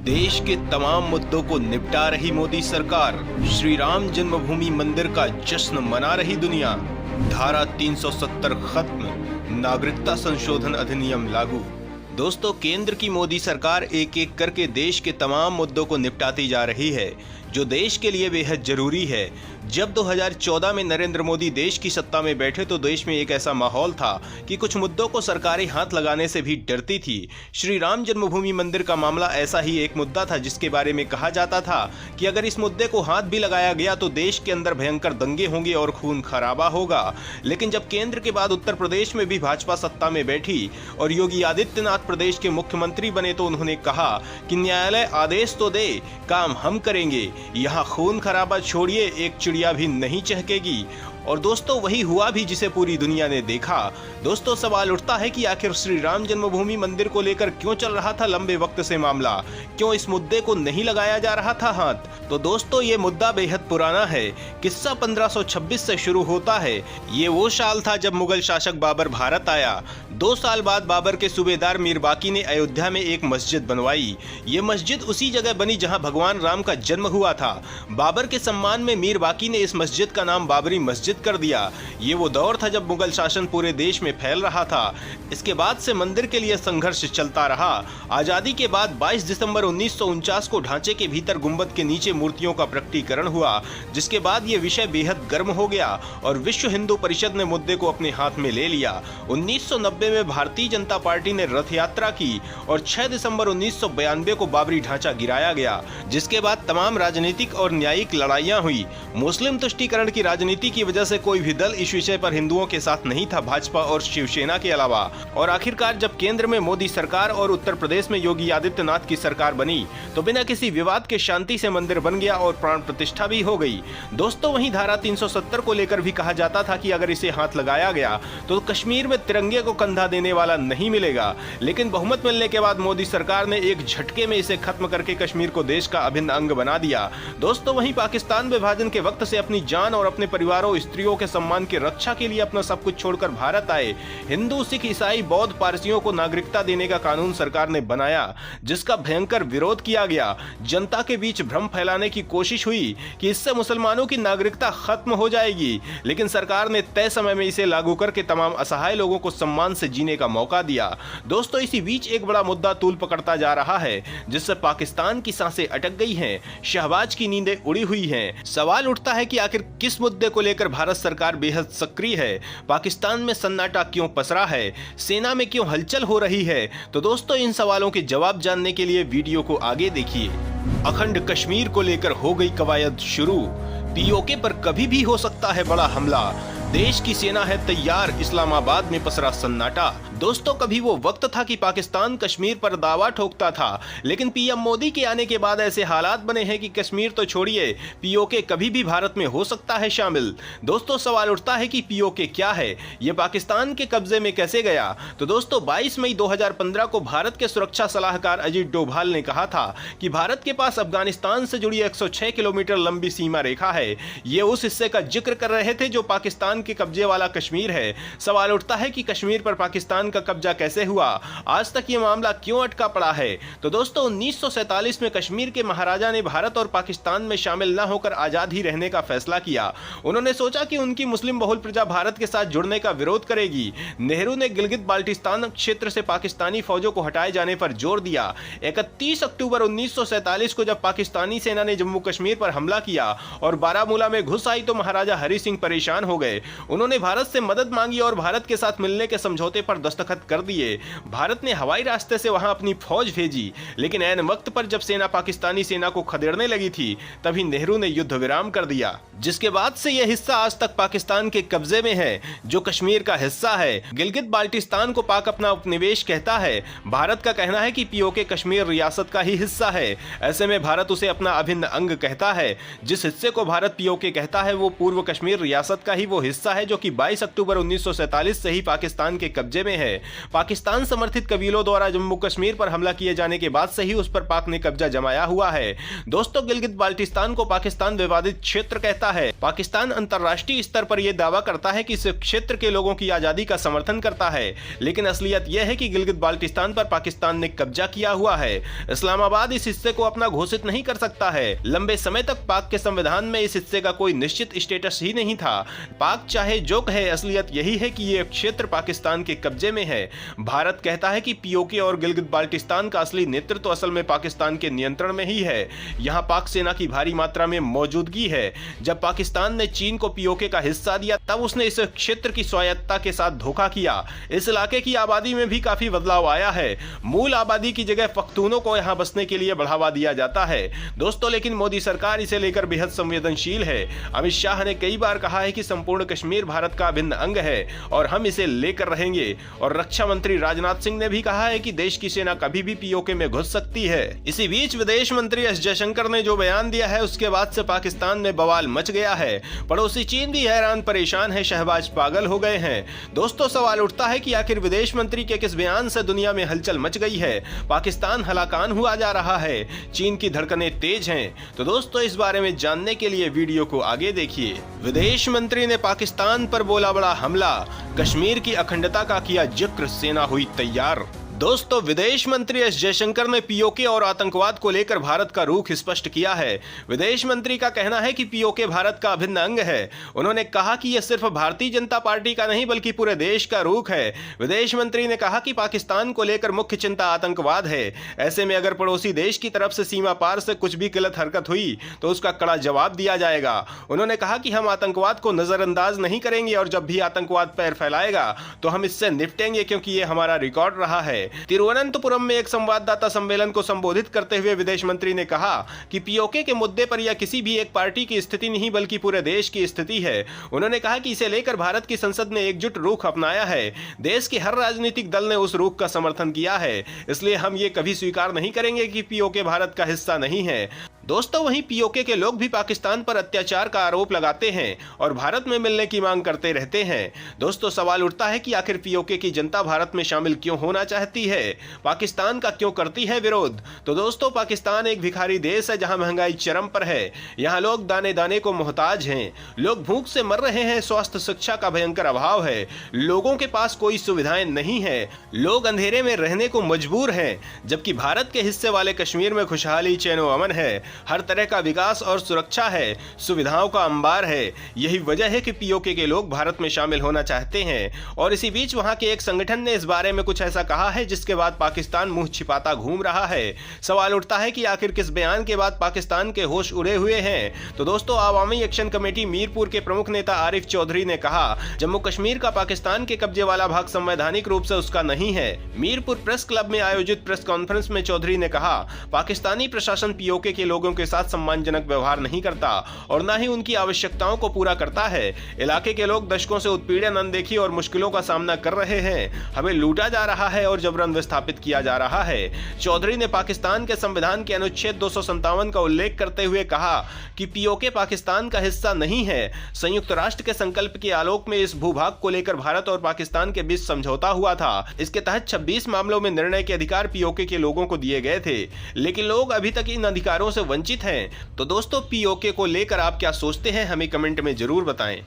देश के तमाम मुद्दों को निपटा रही मोदी सरकार, श्री राम जन्मभूमि मंदिर का जश्न मना रही दुनिया, धारा 370 खत्म, नागरिकता संशोधन अधिनियम लागू। दोस्तों, केंद्र की मोदी सरकार एक एक करके देश के तमाम मुद्दों को निपटाती जा रही है, जो देश के लिए बेहद जरूरी है। जब 2014 में नरेंद्र मोदी देश की सत्ता में बैठे तो देश में एक ऐसा माहौल था कि कुछ मुद्दों को सरकारें हाथ लगाने से भी डरती थी। श्री राम जन्मभूमि मंदिर का मामला ऐसा ही एक मुद्दा था जिसके बारे में कहा जाता था कि अगर इस मुद्दे को हाथ भी लगाया गया तो देश के अंदर भयंकर दंगे होंगे और खून खराबा होगा। लेकिन जब केंद्र के बाद उत्तर प्रदेश में भी भाजपा सत्ता में बैठी और योगी आदित्यनाथ प्रदेश के मुख्यमंत्री बने तो उन्होंने कहा कि न्यायालय आदेश तो दे, काम हम करेंगे, यहाँ खून खराबा छोड़िए, एक चिड़िया भी नहीं चहकेगी। और दोस्तों, वही हुआ भी जिसे पूरी दुनिया ने देखा। दोस्तों, सवाल उठता है कि आखिर श्री राम जन्मभूमि मंदिर को लेकर क्यों चल रहा था लंबे वक्त से मामला, क्यों इस मुद्दे को नहीं लगाया जा रहा था हाथ। तो दोस्तों, ये मुद्दा बेहद पुराना है। किस्सा 1526 से शुरू होता है। ये वो साल था जब मुगल शासक बाबर भारत आया। 2 साल बाद बाबर के सूबेदार मीर बाकी ने अयोध्या में एक मस्जिद बनवाई। ये मस्जिद उसी जगह बनी जहां भगवान राम का जन्म हुआ था। बाबर के सम्मान में मीर बाकी ने इस मस्जिद का नाम बाबरी मस्जिद कर दिया। ये वो दौर था जब मुगल शासन पूरे देश में फैल रहा था। इसके बाद से मंदिर के लिए संघर्ष चलता रहा। आजादी के बाद 22 दिसंबर 1949 को ढांचे के भीतर गुंबद के नीचे मूर्तियों का प्रकटीकरण हुआ, जिसके बाद ये विषय बेहद गर्म हो गया और विश्व हिंदू परिषद ने मुद्दे को अपने हाथ में ले लिया। 1990 में भारतीय जनता पार्टी ने रथ यात्रा की और 6 दिसंबर 1992 को बाबरी ढांचा गिराया गया, जिसके बाद तमाम राजनीतिक और न्यायिक लड़ाइयां हुई। मुस्लिम तुष्टीकरण की राजनीति की वजह से कोई भी दल इस विषय पर हिंदुओं के साथ नहीं था, भाजपा और शिवसेना के अलावा। और आखिरकार जब केंद्र में मोदी सरकार और उत्तर प्रदेश में योगी आदित्यनाथ की सरकार बनी तो बिना किसी विवाद के शांति से मंदिर बन गया और प्राण प्रतिष्ठा भी हो गई। दोस्तों, वहीं धारा 370 को लेकर भी कहा जाता था कि अगर इसे हाथ लगाया गया तो कश्मीर में तिरंगे को कंधा देने वाला नहीं मिलेगा। लेकिन बहुमत मिलने के बाद मोदी सरकार ने एक झटके में इसे खत्म करके कश्मीर को देश का अभिन्न अंग बना दिया। दोस्तों, वहीं पाकिस्तान विभाजन के वक्त से अपनी जान और अपने परिवारों, स्त्रियों के सम्मान की रक्षा के लिए अपना सब कुछ छोड़कर भारत आए हिंदू, सिख, ईसाई, बौद्ध, पारसियों को नागरिकता देने का कानून सरकार ने बनाया, जिसका भयंकर विरोध किया गया। जनता के बीच भ्रम फैलाने की कोशिश हुई कि इससे मुसलमानों की नागरिकता खत्म हो जाएगी, लेकिन सरकार ने तय समय में इसे लागू करके तमाम असहाय लोगों को सम्मान से जीने का मौका दिया। दोस्तों, इसी बीच एक बड़ा मुद्दा तूल पकड़ता जा रहा है, जिससे पाकिस्तान की सांसें अटक गई हैं, शहबाज की नींदें उड़ी हुई हैं। सवाल उठता है कि आखिर किस मुद्दे को लेकर भारत सरकार बेहद सक्रिय है, पाकिस्तान में सन्नाटा क्यों पसरा है, सेना में क्यों हलचल हो रही है। तो दोस्तों, इन सवालों के जवाब जानने के लिए वीडियो को आगे देखिए। अखंड कश्मीर को लेकर हो गई कवायद शुरू, पीओके पर कभी भी हो सकता है बड़ा हमला, देश की सेना है तैयार, इस्लामाबाद में पसरा सन्नाटा। दोस्तों, कभी वो वक्त था कि पाकिस्तान कश्मीर पर दावा ठोकता था, लेकिन पीएम मोदी के आने के बाद ऐसे हालात बने हैं कि कश्मीर तो छोड़िए, पीओके कभी भी भारत में हो सकता है शामिल। दोस्तों, सवाल उठता है कि पीओके क्या है, ये पाकिस्तान के कब्जे में कैसे गया। तो दोस्तों, 22 मई 2015 को भारत के सुरक्षा सलाहकार अजीत डोभाल ने कहा था कि भारत के पास अफगानिस्तान से जुड़ी 106 किलोमीटर लंबी सीमा रेखा है। ये उस हिस्से का जिक्र कर रहे थे जो पाकिस्तान के कब्जे वाला कश्मीर है। सवाल उठता है कि कश्मीर पर पाकिस्तान का कब्जा कैसे हुआ, आज तक ये मामला क्यों अटका पड़ा है। तो दोस्तों, 1947 में कश्मीर के महाराजा ने भारत और पाकिस्तान में शामिल न होकर आजाद ही रहने का फैसला किया। उन्होंने सोचा कि उनकी मुस्लिम बहुल प्रजा भारत के साथ जुड़ने का विरोध करेगी। नेहरू ने गिलगित बाल्टिस्तान क्षेत्र से पाकिस्तानी फौजों को हटाए जाने पर जोर दिया। 31 अक्टूबर 1947 को जब पाकिस्तानी सेना ने जम्मू कश्मीर पर हमला किया और बारामूला में घुस आई तो महाराजा हरि सिंह परेशान हो गए। उन्होंने भारत से मदद मांगी और भारत के साथ मिलने के समझौते पर दस्तखत कर दिए। भारत ने हवाई रास्ते से वहां अपनी फौज भेजी, लेकिन ऐन वक्त पर जब सेना पाकिस्तानी सेना को खदेड़ने लगी थी तभी नेहरू ने युद्ध विराम कर दिया, जिसके बाद से यह हिस्सा आज तक पाकिस्तान के कब्जे में है, जो कश्मीर का हिस्सा है। गिलगित बाल्टिस्तान को पाक अपना उपनिवेश कहता है। भारत का कहना है कि पीओके कश्मीर रियासत का ही हिस्सा है। ऐसे में भारत उसे अपना अभिन्न अंग कहता है। जिस हिस्से को भारत पीओके कहता है वो पूर्व कश्मीर रियासत का ही वो हिस्सा है जो कि 22 अक्टूबर 1947 से ही पाकिस्तान के कब्जे में है। है। पाकिस्तान समर्थित कबीलों द्वारा जम्मू कश्मीर पर हमला किए जाने के बाद से ही उस पर पाक ने कब्जा जमाया हुआ है। दोस्तों, गिलगित बाल्टिस्तान को पाकिस्तान विवादित क्षेत्र कहता है। पाकिस्तान अंतर्राष्ट्रीय स्तर पर यह दावा करता है कि इस क्षेत्र के लोगों की आजादी का समर्थन करता है, लेकिन असलियत यह है कि गिलगित बाल्टिस्तान पर पाकिस्तान ने कब्जा किया हुआ है। इस्लामाबाद इस हिस्से को अपना घोषित नहीं कर सकता है। लंबे समय तक पाक के संविधान में इस हिस्से का कोई निश्चित स्टेटस ही नहीं था। पाक चाहे जो कहे, असलियत यही है कि यह क्षेत्र पाकिस्तान के कब्जे में है। भारत कहता है कि पीओके और गिलगित बाल्टिस्तान का असली नेतृत्व असल में पाकिस्तान के नियंत्रण में ही है। यहां पाक सेना की भारी मात्रा में मौजूदगी है। जब पाकिस्तान ने चीन को पीओके का हिस्सा दिया, तब उसने इस क्षेत्र की स्वायत्तता के साथ धोखा किया। इस इलाके की आबादी में भी काफी बदलाव आया है। मूल आबादी की जगह पख्तूनों को यहां बसने के लिए बढ़ावा दिया जाता है। दोस्तों, लेकिन मोदी सरकार इसे लेकर बेहद संवेदनशील है। अमित शाह ने कई बार कहा है कि संपूर्ण कश्मीर भारत का अभिन्न अंग है और हम इसे लेकर रहेंगे। और रक्षा मंत्री राजनाथ सिंह ने भी कहा है कि देश की सेना कभी भी पीओके में घुस सकती है। इसी बीच विदेश मंत्री एस जयशंकर ने जो बयान दिया है, उसके बाद से पाकिस्तान में बवाल मच गया है। पड़ोसी चीन भी हैरान परेशान है, शहबाज पागल हो गए हैं। दोस्तों, सवाल उठता है कि आखिर विदेश मंत्री के किस बयान से दुनिया में हलचल मच गई है। पाकिस्तान हलाकान हुआ जा रहा है, चीन की धड़कनें तेज हैं। तो दोस्तों, इस बारे में जानने के लिए वीडियो को आगे देखिए। विदेश मंत्री ने पाकिस्तान पर बोला बड़ा हमला, कश्मीर की अखंडता का किया जिक्र, सेना हुई तैयार। दोस्तों, विदेश मंत्री एस जयशंकर ने पीओके और आतंकवाद को लेकर भारत का रुख स्पष्ट किया है। विदेश मंत्री का कहना है कि पीओके भारत का अभिन्न अंग है। उन्होंने कहा कि यह सिर्फ भारतीय जनता पार्टी का नहीं बल्कि पूरे देश का रुख है। विदेश मंत्री ने कहा कि पाकिस्तान को लेकर मुख्य चिंता आतंकवाद है। ऐसे में अगर पड़ोसी देश की तरफ से सीमा पार से कुछ भी गलत हरकत हुई तो उसका कड़ा जवाब दिया जाएगा। उन्होंने कहा कि हम आतंकवाद को नजरअंदाज नहीं करेंगे और जब भी आतंकवाद पैर फैलाएगा तो हम इससे निपटेंगे, क्योंकि ये हमारा रिकॉर्ड रहा है। तिरुवनंतपुरम में एक संवाददाता सम्मेलन को संबोधित करते हुए विदेश मंत्री ने कहा कि पीओके के मुद्दे पर यह किसी भी एक पार्टी की स्थिति नहीं बल्कि पूरे देश की स्थिति है। उन्होंने कहा कि इसे लेकर भारत की संसद ने एकजुट रुख अपनाया है। देश के हर राजनीतिक दल ने उस रुख का समर्थन किया है। इसलिए हम ये कभी स्वीकार नहीं करेंगे कि पीओके भारत का हिस्सा नहीं है। दोस्तों, वहीं पीओके के लोग भी पाकिस्तान पर अत्याचार का आरोप लगाते हैं और भारत में मिलने की मांग करते रहते हैं। दोस्तों, सवाल उठता है कि आखिर पीओके की जनता भारत में शामिल क्यों होना चाहती है, पाकिस्तान का क्यों करती है विरोध। तो दोस्तों, पाकिस्तान एक भिखारी देश है जहां महंगाई चरम पर है। यहाँ लोग दाने दाने को मोहताज हैं, लोग भूख से मर रहे हैं, स्वास्थ्य शिक्षा का भयंकर अभाव है, लोगों के पास कोई सुविधाएं नहीं है, लोग अंधेरे में रहने को मजबूर हैं। जबकि भारत के हिस्से वाले कश्मीर में खुशहाली, चैनो अमन है, हर तरह का विकास और सुरक्षा है, सुविधाओं का अंबार है। यही वजह है कि पीओके के लोग भारत में शामिल होना चाहते हैं। और इसी बीच वहां के एक संगठन ने इस बारे में कुछ ऐसा कहा है जिसके बाद पाकिस्तान मुंह छिपाता घूम रहा है। सवाल उठता है कि आखिर किस बयान के बाद पाकिस्तान के होश उड़े हुए हैं। तो दोस्तों, अवामी एक्शन कमेटी मीरपुर के प्रमुख नेता आरिफ चौधरी ने कहा, जम्मू कश्मीर का पाकिस्तान के कब्जे वाला भाग संवैधानिक रूप से उसका नहीं है। मीरपुर प्रेस क्लब में आयोजित प्रेस कॉन्फ्रेंस में चौधरी ने कहा, पाकिस्तानी प्रशासन पीओके के लोगों के साथ सम्मानजनक व्यवहार नहीं करता और न ही उनकी आवश्यकताओं को पूरा करता है। इलाके के लोग दशकों से उत्पीड़न, अनदेखी और मुश्किलों का सामना कर रहे हैं। हमें लूटा जा रहा है और जबरन विस्थापित किया जा रहा है। चौधरी ने पाकिस्तान के संविधान के अनुच्छेद 257 का उल्लेख करते हुए कहा कि पीओके पाकिस्तान का हिस्सा नहीं है। संयुक्त राष्ट्र के संकल्प के आलोक में इस भूभाग को लेकर भारत और पाकिस्तान के बीच समझौता हुआ था। इसके तहत 26 मामलों में निर्णय के अधिकार पीओके के लोगों को दिए गए थे, लेकिन लोग अभी तक इन अधिकारों से वंचित हैं। तो दोस्तों, पीओके को लेकर आप क्या सोचते हैं, हमें कमेंट में जरूर बताएं।